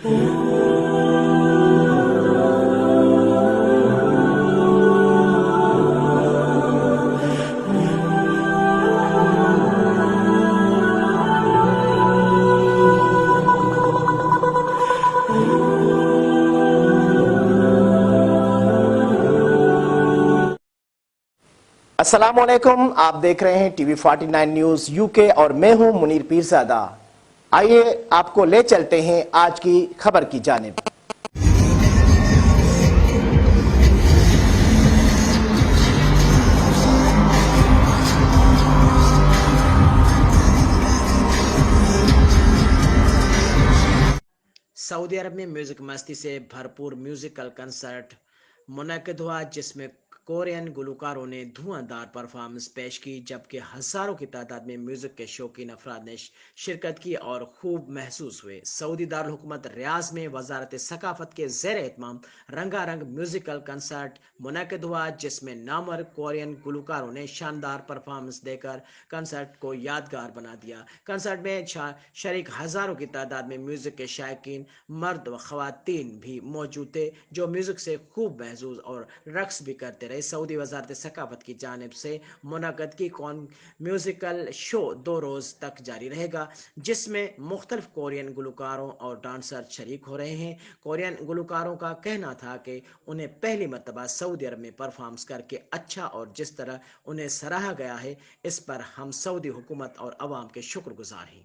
السلام علیکم، آپ دیکھ رہے ہیں ٹی وی 49 نیوز یو کے اور میں ہوں منیر پیرزادہ۔ آئیے آپ کو لے چلتے ہیں آج کی خبر کی جانب۔ سعودی عرب میں میوزک مستی سے بھرپور میوزیکل کنسرٹ منعقد ہوا، جس میں کورین گلوکاروں نے دھواں دار پرفارمنس پیش کی، جبکہ ہزاروں کی تعداد میں میوزک کے شوقین افراد نے شرکت کی اور خوب محسوس ہوئے۔ سعودی دارالحکومت ریاض میں وزارت ثقافت کے زیر اہتمام رنگا رنگ میوزیکل کنسرٹ منعقد ہوا، جس میں نامور کورین گلوکاروں نے شاندار پرفارمنس دے کر کنسرٹ کو یادگار بنا دیا۔ کنسرٹ میں شریک ہزاروں کی تعداد میں میوزک کے شائقین مرد و خواتین بھی موجود تھے، جو میوزک سے خوب محظوظ اور رقص بھی کرتے رہے۔ سعودی وزارت ثقافت کی جانب سے منعقد کی میوزیکل شو 2 روز تک جاری رہے گا، جس میں مختلف کورین گلوکاروں اور ڈانسر شریک ہو رہے ہیں۔ کورین گلوکاروں کا کہنا تھا کہ انہیں پہلی مرتبہ سعودی عرب میں پرفارمنس کر کے اچھا اور جس طرح انہیں سراہا گیا ہے، اس پر ہم سعودی حکومت اور عوام کے شکر گزار ہیں۔